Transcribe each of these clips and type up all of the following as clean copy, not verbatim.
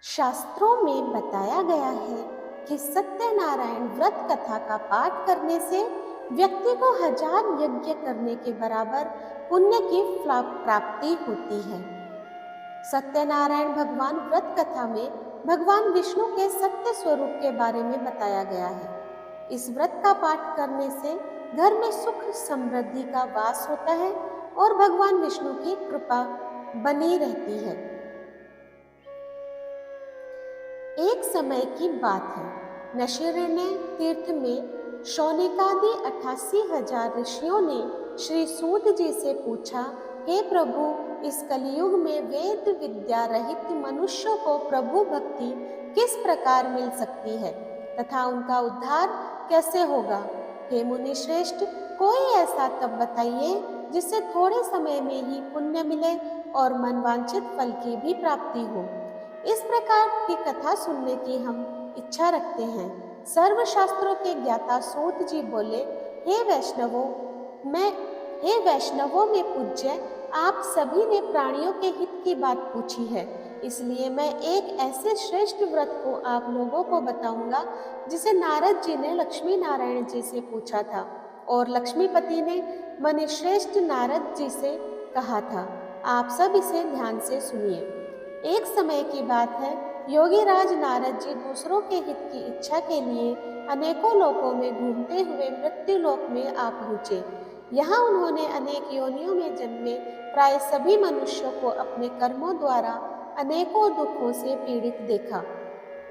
शास्त्रों में बताया गया है कि सत्यनारायण व्रत कथा का पाठ करने से व्यक्ति को 1000 यज्ञ करने के बराबर पुण्य की प्राप्ति होती है। सत्यनारायण भगवान व्रत कथा में भगवान विष्णु के सत्य स्वरूप के बारे में बताया गया है। इस व्रत का पाठ करने से घर में सुख समृद्धि का वास होता है और भगवान विष्णु की कृपा बनी रहती है। एक समय की बात है, नैमिषारण्य तीर्थ में शौनकादि 88,000 ऋषियों ने श्री सूत जी से पूछा, हे प्रभु, इस कलयुग में वेद विद्या रहित मनुष्यों को प्रभु भक्ति किस प्रकार मिल सकती है तथा उनका उद्धार कैसे होगा? हे मुनि श्रेष्ठ, कोई ऐसा तप बताइए जिससे थोड़े समय में ही पुण्य मिले और मनवांछित फल की भी प्राप्ति हो। इस प्रकार की कथा सुनने की हम इच्छा रखते हैं। सर्व शास्त्रों के ज्ञाता सूत जी बोले, हे वैष्णवों में पूज्य, आप सभी ने प्राणियों के हित की बात पूछी है, इसलिए मैं एक ऐसे श्रेष्ठ व्रत को आप लोगों को बताऊंगा जिसे नारद जी ने लक्ष्मी नारायण जी से पूछा था और लक्ष्मीपति ने मुनिश्रेष्ठ नारद जी से कहा था। आप सब इसे ध्यान से सुनिए। एक समय की बात है, योगीराज नारद जी दूसरों के हित की इच्छा के लिए अनेकों लोकों में घूमते हुए मृत्यु लोक में आ पहुँचे। यहाँ उन्होंने अनेक योनियों में जन्मे प्राय सभी मनुष्यों को अपने कर्मों द्वारा अनेकों दुखों से पीड़ित देखा।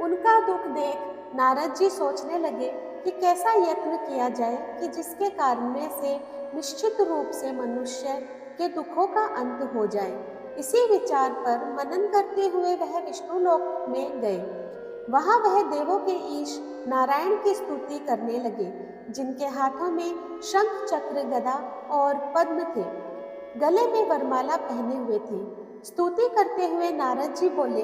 उनका दुख देख नारद जी सोचने लगे कि कैसा यत्न किया जाए कि जिसके कारण से निश्चित रूप से मनुष्य के दुखों का अंत हो जाए। इसी विचार पर मनन करते हुए वह विष्णु लोक में गए। वहां वह देवों के ईश नारायण की स्तुति करने लगे, जिनके हाथों में शंख चक्र गदा और पद्म थे, गले में वरमाला पहने हुए थे। स्तुति करते हुए नारद जी बोले,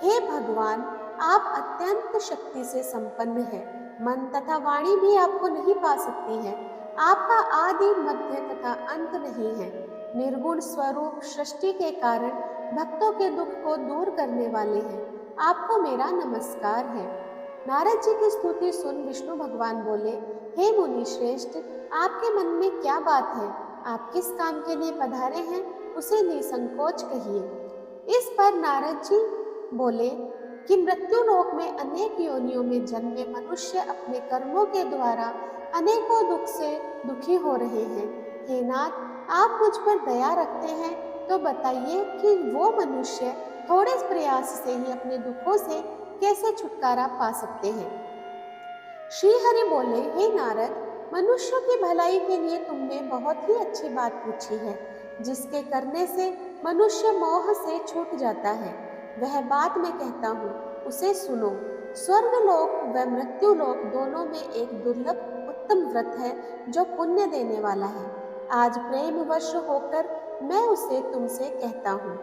हे भगवान, आप अत्यंत शक्ति से संपन्न हैं। मन तथा वाणी भी आपको नहीं पा सकती है। आपका आदि मध्य तथा अंत नहीं है। निर्गुण स्वरूप सृष्टि के कारण भक्तों के दुख को दूर करने वाले हैं। आपको मेरा नमस्कार है। नारद जी की स्तुति सुन विष्णु भगवान बोले, हे मुनि श्रेष्ठ, आपके मन में क्या बात है? आप किस काम के लिए पधारे हैं, उसे निसंकोच कहिए। इस पर नारद जी बोले कि मृत्यु लोक में अनेक योनियों में जन्मे मनुष्य अपने कर्मों के द्वारा अनेकों दुख से दुखी हो रहे हैं। हे नाथ, आप मुझ पर दया रखते हैं तो बताइए कि वो मनुष्य थोड़े प्रयास से ही अपने दुखों से कैसे छुटकारा पा सकते हैं। श्री हरि बोले, हे नारद, मनुष्यों की भलाई के लिए तुमने बहुत ही अच्छी बात पूछी है, जिसके करने से मनुष्य मोह से छूट जाता है। वह बात मैं कहता हूँ, उसे सुनो। स्वर्ग लोक व मृत्यु लोक दोनों में एक दुर्लभ उत्तम व्रत है जो पुण्य देने वाला है। आज प्रेमवश होकर मैं उसे तुमसे कहता हूँ।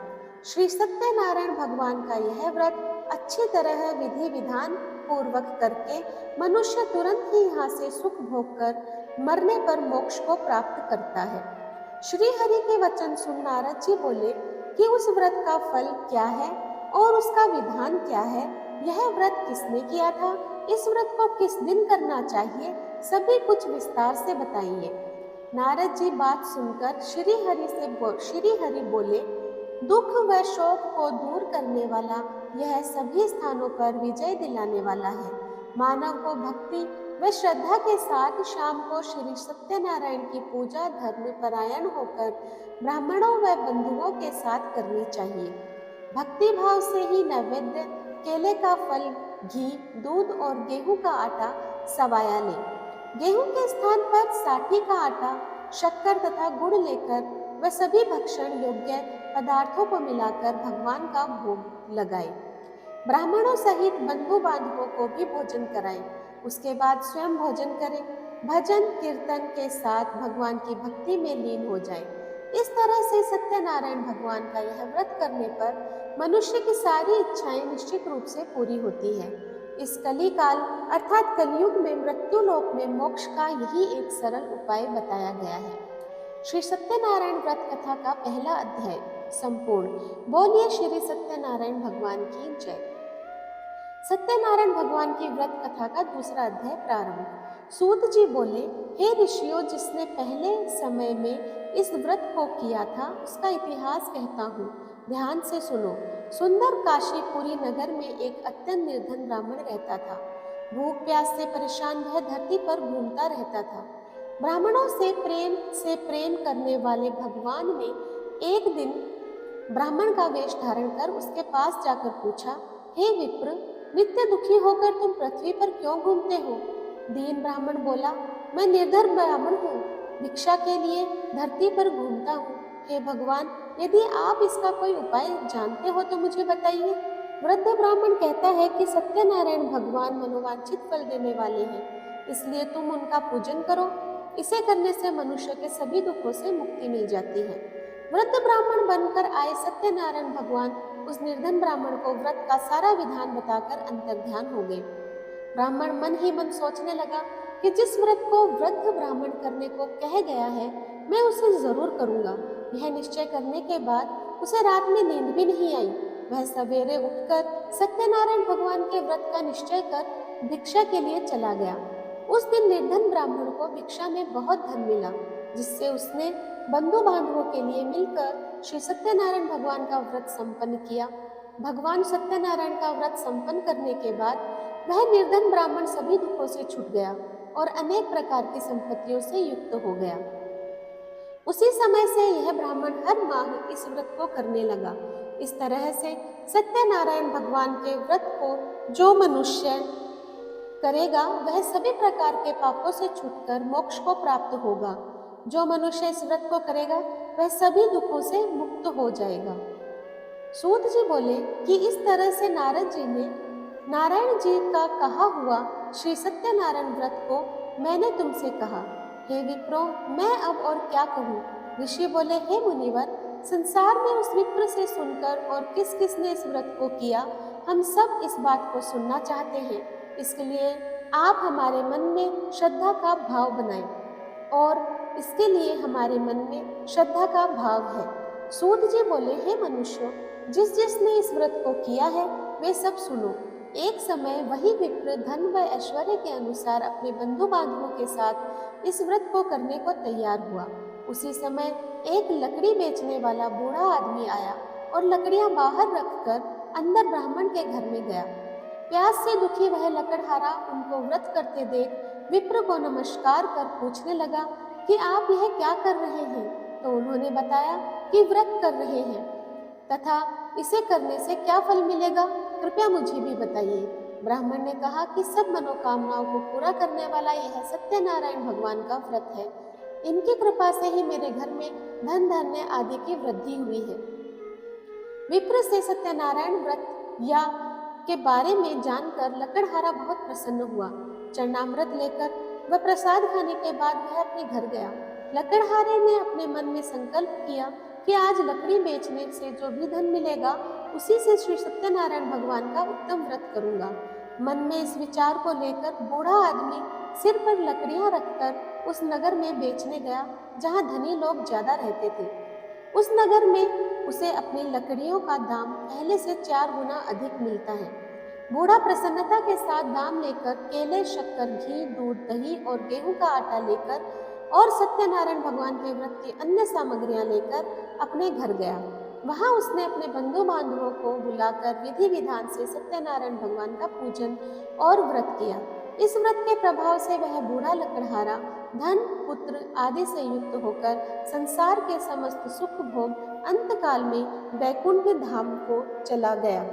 श्री सत्यनारायण भगवान का यह व्रत अच्छी तरह विधि विधान पूर्वक करके मनुष्य तुरंत ही यहाँ से सुख भोग कर मरने पर मोक्ष को प्राप्त करता है। श्री हरि के वचन सुन नारद जी बोले कि उस व्रत का फल क्या है और उसका विधान क्या है, यह व्रत किसने किया था, इस व्रत को किस दिन करना चाहिए, सभी कुछ विस्तार से बताइए। नारद जी बात सुनकर श्री हरि बोले, दुख व शोक को दूर करने वाला यह सभी स्थानों पर विजय दिलाने वाला है। मानव को भक्ति व श्रद्धा के साथ शाम को श्री सत्यनारायण की पूजा धर्म परायण होकर ब्राह्मणों व बंधुओं के साथ करनी चाहिए। भक्ति भाव से ही नैवेद्य केले का फल, घी, दूध और गेहूं का आटा सवाया ले। गेहूं के स्थान पर साठी का आटा, शक्कर तथा गुड़ लेकर वह सभी भक्षण योग्य पदार्थों को मिलाकर भगवान का भोग लगाए। ब्राह्मणों सहित बंधु बांधवों को भी भोजन कराएं। उसके बाद स्वयं भोजन करें। भजन कीर्तन के साथ भगवान की भक्ति में लीन हो जाए। इस तरह से सत्यनारायण भगवान का यह व्रत करने पर मनुष्य की सारी इच्छाएं निश्चित रूप से पूरी होती है। इस कलिकाल अर्थात कलयुग में मृत्यु लोक में मोक्ष का यही एक सरल उपाय बताया गया है। श्री सत्यनारायण व्रत कथा का पहला अध्याय संपूर्ण। बोलिए श्री सत्यनारायण भगवान की जय। सत्यनारायण भगवान की व्रत कथा का दूसरा अध्याय प्रारंभ। सूत जी बोले, हे ऋषियों, जिसने पहले समय में इस व्रत को किया था उसका इतिहास कहता हूँ, ध्यान से सुनो। सुंदर काशीपुरी नगर में एक अत्यंत निर्धन ब्राह्मण रहता था। भूख प्यास से परेशान वह धरती पर घूमता रहता था। ब्राह्मणों से प्रेम करने वाले भगवान ने एक दिन ब्राह्मण का वेश धारण कर उसके पास जाकर पूछा, हे विप्र, नित्य दुखी होकर तुम पृथ्वी पर क्यों घूमते हो? दीन ब्राह्मण बोला, मैं निर्धन ब्राह्मण हूँ, भिक्षा के लिए धरती पर घूमता हूँ। हे भगवान, यदि आप इसका कोई उपाय जानते हो तो मुझे बताइए। वृद्ध ब्राह्मण कहता है कि सत्यनारायण भगवान मनोवांछित फल देने वाले हैं, इसलिए तुम उनका पूजन करो। इसे करने से मनुष्य के सभी दुखों से मुक्ति मिल जाती है। वृद्ध ब्राह्मण बनकर आए सत्यनारायण भगवान उस निर्धन ब्राह्मण को व्रत का सारा विधान बताकर अंतर्ध्यान हो गए। ब्राह्मण मन ही मन सोचने लगा कि जिस व्रत को वृद्ध ब्राह्मण करने को कह गया है, मैं उसे जरूर करूंगा। यह निश्चय करने के बाद उसे रात में नींद भी नहीं आई। वह सवेरे उठकर सत्यनारायण भगवान के व्रत का निश्चय कर भिक्षा के लिए चला गया। उस दिन निर्धन ब्राह्मण को भिक्षा में बहुत धन मिला, जिससे उसने बंधु बांधवों के लिए मिलकर श्री सत्यनारायण भगवान का व्रत संपन्न किया। भगवान सत्यनारायण का व्रत संपन्न करने के बाद वह निर्धन ब्राह्मण सभी दुखों से छूट गया और अनेक प्रकार की संपत्तियों से युक्त हो गया। उसी समय से यह ब्राह्मण हर माह इस व्रत को करने लगा। इस तरह से सत्यनारायण भगवान के व्रत को जो मनुष्य करेगा वह सभी प्रकार के पापों से छूटकर मोक्ष को प्राप्त होगा। जो मनुष्य इस व्रत को करेगा वह सभी दुखों से मुक्त हो जाएगा। सूत जी बोले कि इस तरह से नारद जी ने नारायण जी का कहा हुआ श्री सत्यनारायण व्रत को मैंने तुमसे कहा। हे विप्रो, मैं अब और क्या कहूँ? ऋषि बोले, हे मुनिवर, संसार में उस विप्र से सुनकर और किस किस ने इस व्रत को किया, हम सब इस बात को सुनना चाहते हैं। इसके लिए आप हमारे मन में श्रद्धा का भाव बनाएं, और इसके लिए हमारे मन में श्रद्धा का भाव है। सूत जी बोले, हे मनुष्यों, जिसने इस व्रत को किया है वे सब सुनो। एक समय वही विप्र धन व ऐश्वर्य के अनुसार अपने बंधु बांधवों के साथ इस व्रत को करने को तैयार हुआ। उसी समय एक लकड़ी बेचने वाला बूढ़ा आदमी आया और लकड़ियां बाहर रखकर अंदर ब्राह्मण के घर में गया। प्यास से दुखी वह लकड़हारा उनको व्रत करते देख विप्र को नमस्कार कर पूछने लगा कि आप यह क्या कर रहे हैं? तो उन्होंने बताया कि व्रत कर रहे हैं तथा इसे करने से क्या फल मिलेगा, कृपया मुझे भी बताइए। ब्राह्मण ने कहा कि सब मनोकामनाओं को पूरा करने वाला यह सत्यनारायण भगवान का व्रत है। इनकी कृपा से ही मेरे घर में धन धान्य आदि की वृद्धि हुई है। विप्र से सत्यनारायण व्रत या के बारे में जानकर लकड़हारा बहुत प्रसन्न हुआ। चरणामृत लेकर वह प्रसाद खाने के बाद वह अपने घर गया। लकड़हारे ने अपने मन में संकल्प किया कि आज लकड़ी बेचने से जो भी धन मिलेगा उसी से श्री सत्यनारायण भगवान का उत्तम व्रत करूंगा। मन में इस विचार को लेकर बूढ़ा आदमी सिर पर लकड़ियां रखकर उस नगर में बेचने गया जहां धनी लोग ज्यादा रहते थे। उस नगर में उसे अपनी लकड़ियों का दाम पहले से 4 गुना अधिक मिलता है। बूढ़ा प्रसन्नता के साथ दाम लेकर केले, शक्कर, घी, दूध, दही और गेहूं का आटा लेकर और सत्यनारायण भगवान के व्रत की अन्य सामग्रियां लेकर अपने घर गया। वहां उसने अपने बंधु बांधवों को बुलाकर विधि विधान से सत्यनारायण भगवान का पूजन और व्रत किया। इस व्रत के प्रभाव से वह बूढ़ा लकड़हारा धन, पुत्र आदि से युक्त होकर संसार के समस्त सुख भोग अंतकाल में वैकुंठ धाम को चला गया।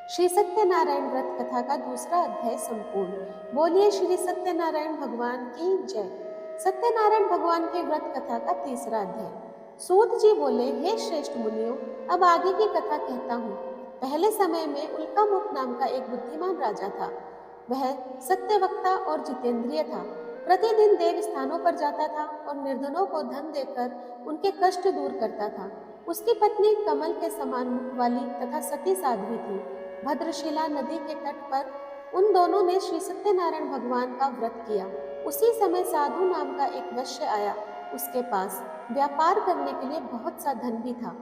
श्री सत्यनारायण व्रत कथा का दूसरा अध्याय संपूर्ण। बोलिए श्री सत्यनारायण भगवान की जय। सत्यनारायण भगवान के व्रत कथा का तीसरा अध्याय। सूत जी बोले, हे श्रेष्ठ मुनियों, अब आगे की कथा कहता हूँ। पहले समय में उल्कामुख नाम का एक बुद्धिमान राजा था। वह सत्यवक्ता और जितेंद्रिय था। प्रतिदिन देव स्थानों पर जाता था और निर्धनों को धन देकर उनके कष्ट दूर करता था। उसकी पत्नी कमल के समान मुख वाली तथा सती साध्वी थी। भद्रशिला नदी के तट पर उन दोनों ने श्री सत्यनारायण भगवान का व्रत किया। उसी समय साधु नाम का एक वैश्य आया। उसके पास व्यापार करने के लिए बहुत सा धन भी था।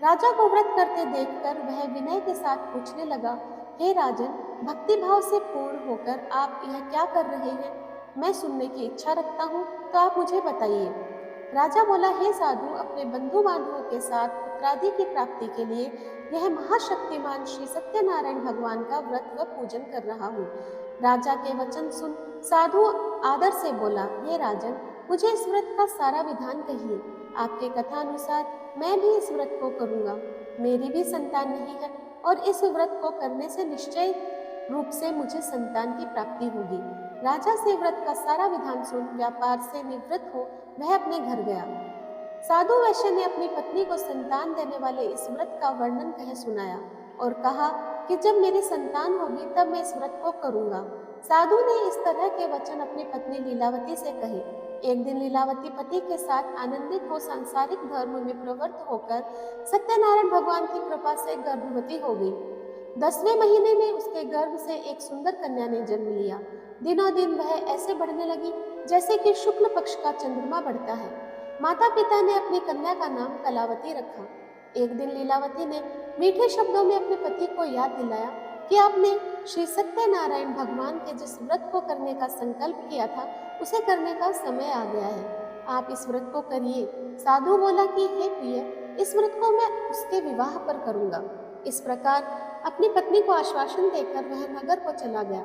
राजा को व्रत करते देखकर वह विनय के साथ पूछने लगा, हे राजन, भक्तिभाव से पूर्ण होकर आप यह क्या कर रहे हैं? मैं सुनने की इच्छा रखता हूँ, तो आप मुझे बताइए। राजा बोला, हे साधु, अपने बंधु बांधवों के साथ पुत्रादि की प्राप्ति के लिए यह महाशक्तिमान श्री सत्यनारायण भगवान का व्रत व पूजन कर रहा हूँ। राजा के वचन सुन साधु आदर से बोला, हे राजन, मुझे इस व्रत का सारा विधान कहिए। आपके कथा अनुसार मैं भी इस व्रत को करूँगा। मेरी भी संतान नहीं है और इस व्रत को करने से निश्चय रूप से मुझे संतान की प्राप्ति होगी। राजा से व्रत का सारा विधान सुन व्यापार से निवृत्त हो वह अपने घर गया। साधु वैश्य ने अपनी पत्नी को संतान देने वाले इस व्रत का वर्णन कह सुनाया और कहा कि जब मेरी संतान होगी तब मैं इस व्रत को करूंगा। साधु ने इस तरह के वचन अपनी पत्नी लीलावती से कहे। एक दिन लीलावती पति के साथ आनंदित हो सांसारिक धर्म में प्रवृत्त होकर सत्यनारायण भगवान की कृपा से गर्भवती हो गई। 10वें महीने में उसके गर्भ से एक सुंदर कन्या ने जन्म लिया। दिनों दिन वह ऐसे बढ़ने लगी जैसे कि शुक्ल पक्ष का चंद्रमा बढ़ता है। माता पिता ने अपनी कन्या का नाम कलावती रखा। एक दिन लीलावती ने मीठे शब्दों में अपने पति को याद दिलाया कि आपने श्री सत्यनारायण भगवान के जिस व्रत को करने का संकल्प किया था उसे करने का समय आ गया है। आप इस व्रत को करिए। साधु बोला कि हे प्रिय, इस व्रत को मैं उसके विवाह पर करूंगा। इस प्रकार अपनी पत्नी को आश्वासन देकर वह नगर को चला गया।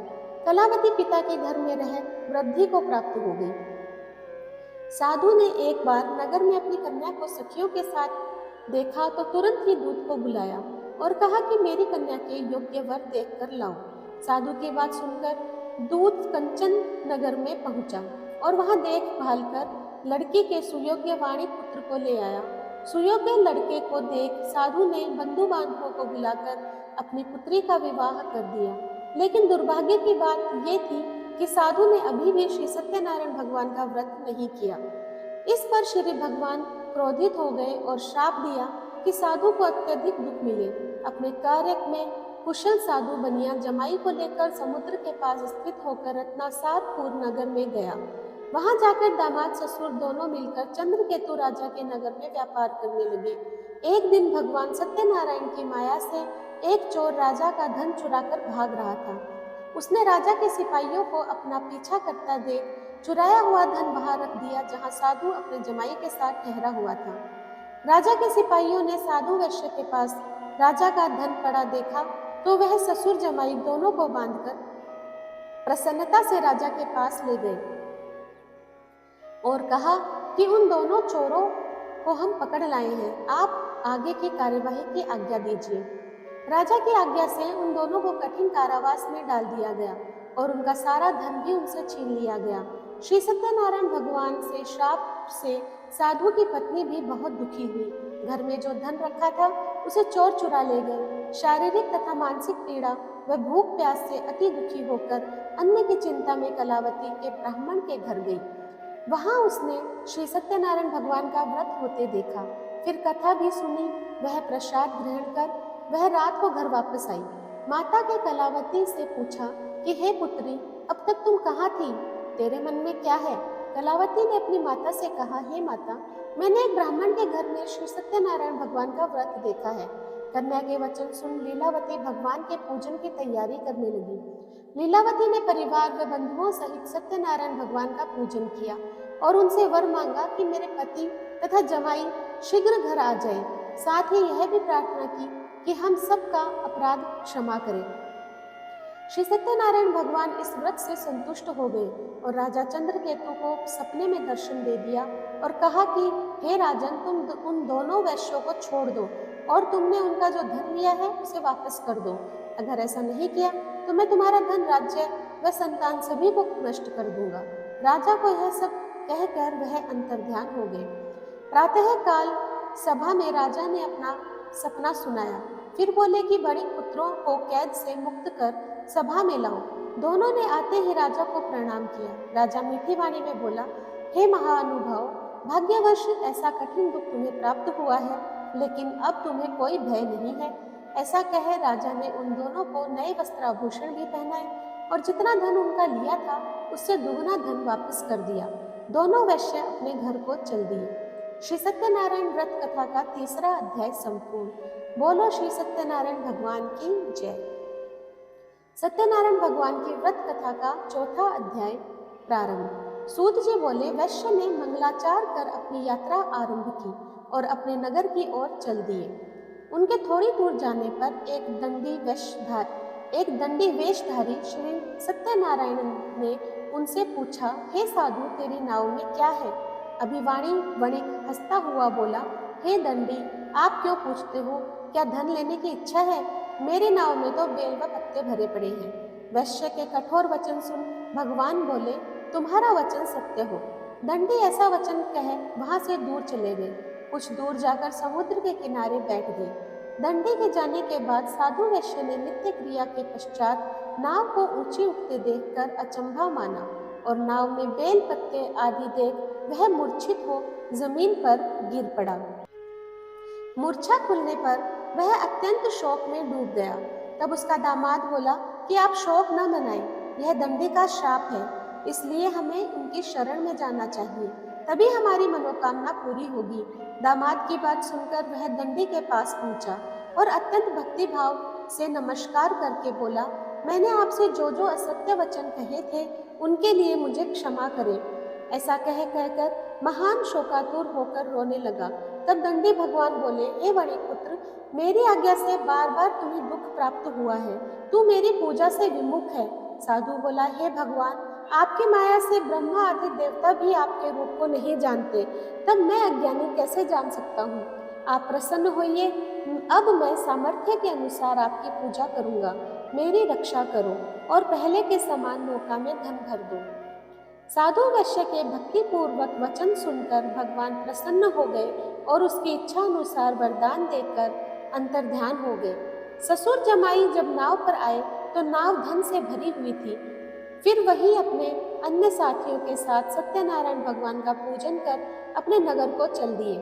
कलावती पिता के घर में रह वृद्धि को प्राप्त हो गई। साधु ने एक बार नगर में अपनी कन्या को सखियों के साथ देखा तो तुरंत ही दूत को बुलाया और कहा कि मेरी कन्या के योग्य वर देखकर लाओ। साधु की बात सुनकर दूत कंचन नगर में पहुंचा और वहां देखभाल कर लड़की के सुयोग्य वाणी पुत्र को ले आया। सुयोग्य लड़के को देख साधु ने बंधु बांधवों को बुलाकर अपनी पुत्री का विवाह कर दिया। लेकिन दुर्भाग्य की बात ये थी कि साधु ने अभी भी श्री सत्यनारायण भगवान का व्रत नहीं किया। इस पर श्री भगवान क्रोधित हो गए और श्राप दिया कि साधु को अत्यधिक दुख मिले। अपने कार्य में कुशल साधु बनिया जमाई को लेकर समुद्र के पास स्थित होकर रत्नासारपुर नगर में गया। वहां जाकर दामाद ससुर दोनों मिलकर चंद्रकेतु राजा के नगर में व्यापार करने लगे। एक दिन भगवान सत्यनारायण की माया से एक चोर राजा का धन चुराकर भाग रहा था। उसने राजा के सिपाहियों को अपना पीछा करता देख चुराया हुआ धन बाहर रख दिया जहां साधु अपने जमाई के साथ ठहरा हुआ था। राजा के सिपाहियों ने साधु वैश्य के पास राजा का धन पड़ा देखा तो वह ससुर जमाई दोनों को बांधकर प्रसन्नता से राजा के पास ले गए और कहा कि उन दोनों चोरों को हम पकड़ लाए हैं, आप आगे की कार्यवाही की आज्ञा दीजिए। राजा की आज्ञा से उन दोनों को कठिन कारावास में डाल दिया गया और उनका सारा धन भी उनसे छीन लिया गया। श्री सत्यनारायण भगवान से श्राप से साधु की पत्नी भी बहुत दुखी हुई। घर में जो धन रखा था उसे चोर चुरा ले गए। शारीरिक तथा मानसिक पीड़ा व भूख प्यास से अति दुखी होकर अन्न की चिंता में कलावती के ब्राह्मण के घर गई। वहां उसने श्री सत्यनारायण भगवान का व्रत होते देखा। फिर कथा भी सुनी। वह प्रसाद ग्रहण कर वह रात को घर वापस आई। माता के कलावती से पूछा कि हे पुत्री, अब तक तुम कहाँ थी? तेरे मन में क्या है? कलावती ने अपनी माता से कहा, हे माता, मैंने एक ब्राह्मण के घर में श्री सत्यनारायण भगवान का व्रत देखा है। कन्या के वचन सुन लीलावती भगवान के पूजन की तैयारी करने लगी। लीलावती ने परिवार व बंधुओं सहित सत्यनारायण भगवान का पूजन किया और उनसे वर मांगा कि मेरे पति तथा जमाई शीघ्र घर आ जाए। साथ ही यह भी प्रार्थना की कि हम सबका अपराध क्षमा करें। श्री सत्यनारायण भगवान इस व्रत से संतुष्ट हो गए और राजा चंद्रकेतु को सपने में दर्शन दे दिया और कहा कि हे राजन, तुम उन दोनों वैश्यों को छोड़ दो और तुमने उनका जो धन लिया है उसे वापस कर दो। अगर ऐसा नहीं किया तो मैं तुम्हारा धन, राज्य व संतान सभी को नष्ट कर दूंगा। राजा को यह सब कहकर वह अंतर्ध्यान हो गए। प्रातः काल सभा में राजा ने अपना सपना सुनाया। फिर बोले कि बड़े पुत्रों को कैद से मुक्त कर सभा में लाओ। दोनों ने आते ही राजा को प्रणाम किया। राजा मीठी वाणी में बोला, हे महानुभाव, भाग्यवश ऐसा कठिन दुख तुम्हें प्राप्त हुआ है, लेकिन अब तुम्हें कोई भय नहीं है। ऐसा कह राजा ने उन दोनों को नए वस्त्राभूषण भी पहनाए और जितना धन उनका लिया था उससे दुगना धन वापस कर दिया। दोनों वैश्य अपने घर को चल दिए। श्री सत्यनारायण व्रत कथा का 3रा अध्याय संपूर्ण। बोलो श्री सत्यनारायण भगवान की जय। सत्यनारायण भगवान की व्रत कथा का चौथा अध्याय प्रारंभ। सूत जी बोले, वैश्य ने मंगलाचार कर अपनी यात्रा आरंभ की और अपने नगर की ओर चल दिए। उनके थोड़ी दूर जाने पर एक दंडी वेशधारी श्री सत्यनारायण ने उनसे पूछा, हे साधु, तेरी नाव में क्या है? अभिवाणी वणिक हंसता हुआ बोला, हे दंडी, आप क्यों पूछते हो? क्या धन लेने की इच्छा है? मेरी नाव में तो बेल व पत्ते भरे पड़े हैं। वैश्य के कठोर वचन सुन भगवान बोले, तुम्हारा वचन सत्य हो। दंडी ऐसा वचन कह वहां से दूर चले गए। कुछ दूर जाकर समुद्र के किनारे बैठ गए। दंडी के जाने के बाद साधु वैश्य ने नित्य क्रिया के पश्चात नाव को ऊंची उठते देखकर अचंभा माना और नाव में बेल पत्ते आदि देख वह मूर्छित हो जमीन पर गिर पड़ा। मूर्छा खुलने पर वह अत्यंत शोक में डूब गया। तब उसका दामाद बोला कि आप शोक न मनाएं, यह दंडी का श्राप है, इसलिए हमें उनकी शरण में जाना चाहिए, तभी हमारी मनोकामना पूरी होगी। दामाद की बात सुनकर वह दंडी के पास पहुंचा और अत्यंत भक्ति भाव से नमस्कार करके बोला, मैंने आपसे जो जो असत्य वचन कहे थे उनके लिए मुझे क्षमा करें। ऐसा कहकर महान शोकातुर होकर रोने लगा। तब दंडी भगवान बोले, हे वणिक पुत्र, मेरी आज्ञा से बार बार तुम्हें दुख प्राप्त हुआ है, तू मेरी पूजा से विमुख है। साधु बोला, हे भगवान, आपकी माया से ब्रह्मा आदि देवता भी आपके रूप को नहीं जानते, तब मैं अज्ञानी कैसे जान सकता हूँ? आप प्रसन्न होइए, अब मैं सामर्थ्य के अनुसार आपकी पूजा करूँगा। मेरी रक्षा करो और पहले के समान नौका में धन भर दो। साधु वैश्य के भक्तिपूर्वक वचन सुनकर भगवान प्रसन्न हो गए और उसकी इच्छा अनुसार वरदान देकर अंतर्ध्यान हो गए। ससुर जमाई जब नाव पर आए तो नाव धन से भरी हुई थी। फिर वही अपने अन्य साथियों के साथ सत्यनारायण भगवान का पूजन कर अपने नगर को चल दिए।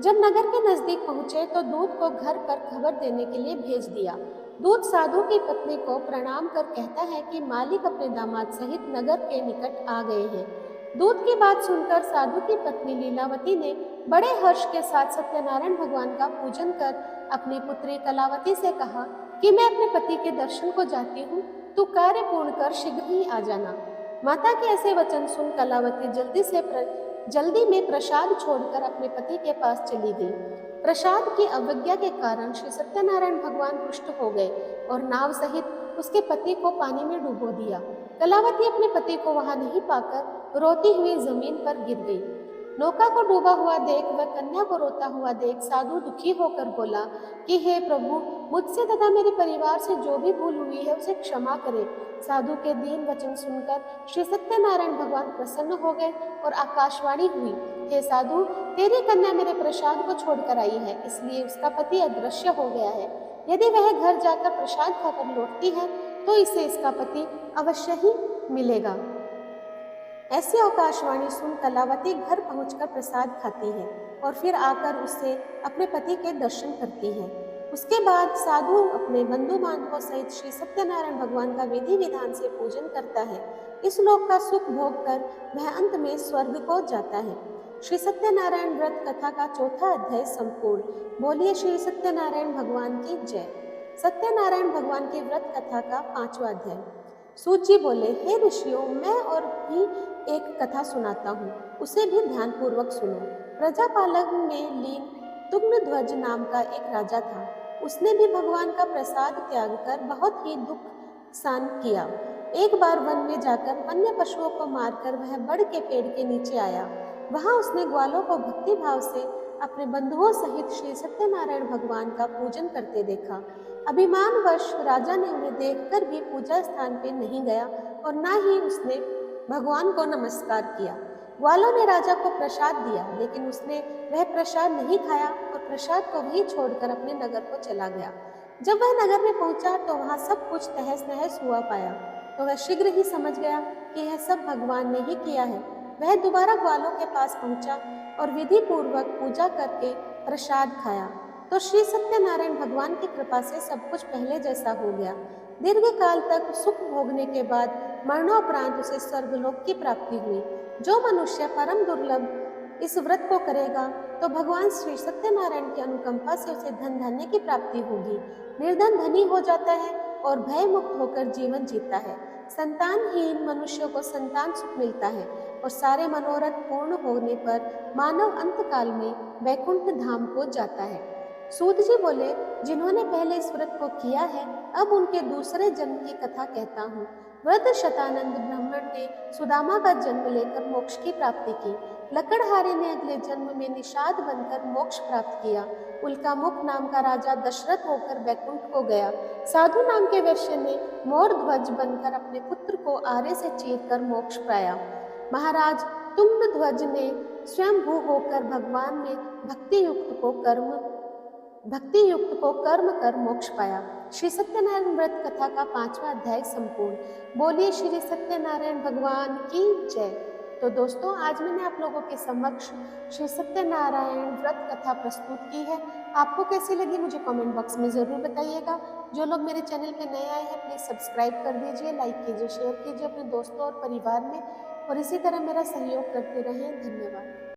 जब नगर के नजदीक पहुंचे तो दूत को घर पर खबर देने के लिए भेज दिया। दूत साधु की पत्नी को प्रणाम कर कहता है कि मालिक अपने दामाद सहित नगर के निकट आ गए हैं। दूत की बात सुनकर साधु की पत्नी लीलावती ने बड़े हर्ष के साथ सत्यनारायण भगवान का पूजन कर अपनी पुत्री कलावती से कहा कि मैं अपने पति के दर्शन को जाती हूँ, तू कार्य पूर्ण कर शीघ्र ही आ जाना। माता के ऐसे वचन सुन कलावती जल्दी में प्रसाद छोड़कर अपने पति के पास चली गई। प्रसाद की अवज्ञा के कारण श्री सत्यनारायण भगवान रुष्ट हो गए और नाव सहित उसके पति को पानी में डुबो दिया। कलावती अपने पति को वहां नहीं पाकर रोती हुई जमीन पर गिर गई। नौका को डूबा हुआ देख व कन्या को रोता हुआ देख साधु दुखी होकर बोला कि हे प्रभु, मुझसे तथा मेरे परिवार से जो भी भूल हुई है उसे क्षमा करें। साधु के दीन वचन सुनकर श्री सत्यनारायण भगवान प्रसन्न हो गए और आकाशवाणी हुई, हे साधु, तेरी कन्या मेरे प्रसाद को छोड़कर आई है, इसलिए उसका पति अदृश्य हो गया है। यदि वह घर जाकर प्रसाद खाकर लौटती है तो इसे इसका पति अवश्य ही मिलेगा। ऐसी आकाशवाणी सुन कलावती घर पहुंचकर प्रसाद खाती है और फिर आकर उससे अपने पति के दर्शन करती है। उसके बाद साधु अपने बंधु बांधवों सहित श्री सत्यनारायण भगवान का विधि विधान से पूजन करता है। इस लोक का सुख भोग कर वह अंत में स्वर्ग को जाता है। श्री सत्यनारायण व्रत कथा का चौथा अध्याय संपूर्ण। बोलिए श्री सत्यनारायण भगवान की जय। सत्यनारायण भगवान की व्रत कथा का 5वां अध्याय। सूत जी बोले, हे ऋषियों, मैं और भी एक कथा सुनाता हूँ, उसे भी ध्यान पूर्वक सुनो। प्रजापालक में लीन तुग्नध्वज नाम का एक राजा था। उसने भी भगवान का प्रसाद त्याग कर बहुत ही दुख सहन किया। एक बार वन में जाकर वन्य पशुओं को मारकर वह बड़ के पेड़ के नीचे आया। वहां उसने ग्वालों को भक्ति भाव से अपने बंधुओं सहित श्री सत्यनारायण भगवान का पूजन करते देखा। अभिमानवश राजा ने उन्हें देखकर भी पूजा स्थान पे नहीं गया और न ही उसने भगवान को नमस्कार किया। ग्वालों ने राजा को प्रसाद दिया, लेकिन उसने वह प्रसाद नहीं खाया और प्रसाद को वहीं छोड़कर अपने नगर को चला गया। जब वह नगर में पहुंचा तो वहां सब कुछ तहस नहस हुआ पाया, तो वह शीघ्र ही समझ गया कि यह सब भगवान ने ही किया है। वह दोबारा ग्वालों के पास पहुंचा और विधि पूर्वक पूजा करके प्रसाद खाया तो श्री सत्यनारायण भगवान की कृपा से सब कुछ पहले जैसा हो गया। दीर्घ काल तक सुख भोगने के बाद मरणोपरांत उसे स्वर्गलोक की प्राप्ति हुई। जो मनुष्य परम दुर्लभ इस व्रत को करेगा तो भगवान श्री सत्यनारायण की अनुकंपा से उसे धन धान्य की प्राप्ति होगी। निर्धन धनी हो जाता है और भय मुक्त होकर जीवन जीता है। संतानहीन मनुष्य को संतान सुख मिलता है और सारे मनोरथ पूर्ण होने पर मानव अंतकाल में वैकुंठ धाम को जाता है। सूत जी बोले, जिन्होंने पहले इस व्रत को किया है, अब उनके दूसरे जन्म की कथा कहता हूँ। वृद्ध शतानंद ब्राह्मण ने सुदामा का जन्म लेकर मोक्ष की प्राप्ति की। लकड़हारे ने अगले जन्म में निषाद बनकर मोक्ष प्राप्त किया। उल्कामुख नाम का राजा दशरथ होकर वैकुंठ को गया। साधु नाम के वैश्य ने मोर ध्वज बनकर अपने पुत्र को आरे से चीरकर मोक्ष पाया। महाराज तुंग ध्वज ने स्वयंभू होकर भगवान में भक्ति युक्त को कर्म कर मोक्ष पाया। श्री सत्यनारायण व्रत कथा का 5वां अध्याय संपूर्ण। बोलिए श्री सत्यनारायण भगवान की जय। तो दोस्तों, आज मैंने आप लोगों के समक्ष श्री सत्यनारायण व्रत कथा प्रस्तुत की है। आपको कैसी लगी मुझे कमेंट बॉक्स में ज़रूर बताइएगा। जो लोग मेरे चैनल पे नए आए हैं प्लीज़ सब्सक्राइब कर दीजिए, लाइक कीजिए, शेयर कीजिए अपने दोस्तों और परिवार में, और इसी तरह मेरा सहयोग करते रहें। धन्यवाद।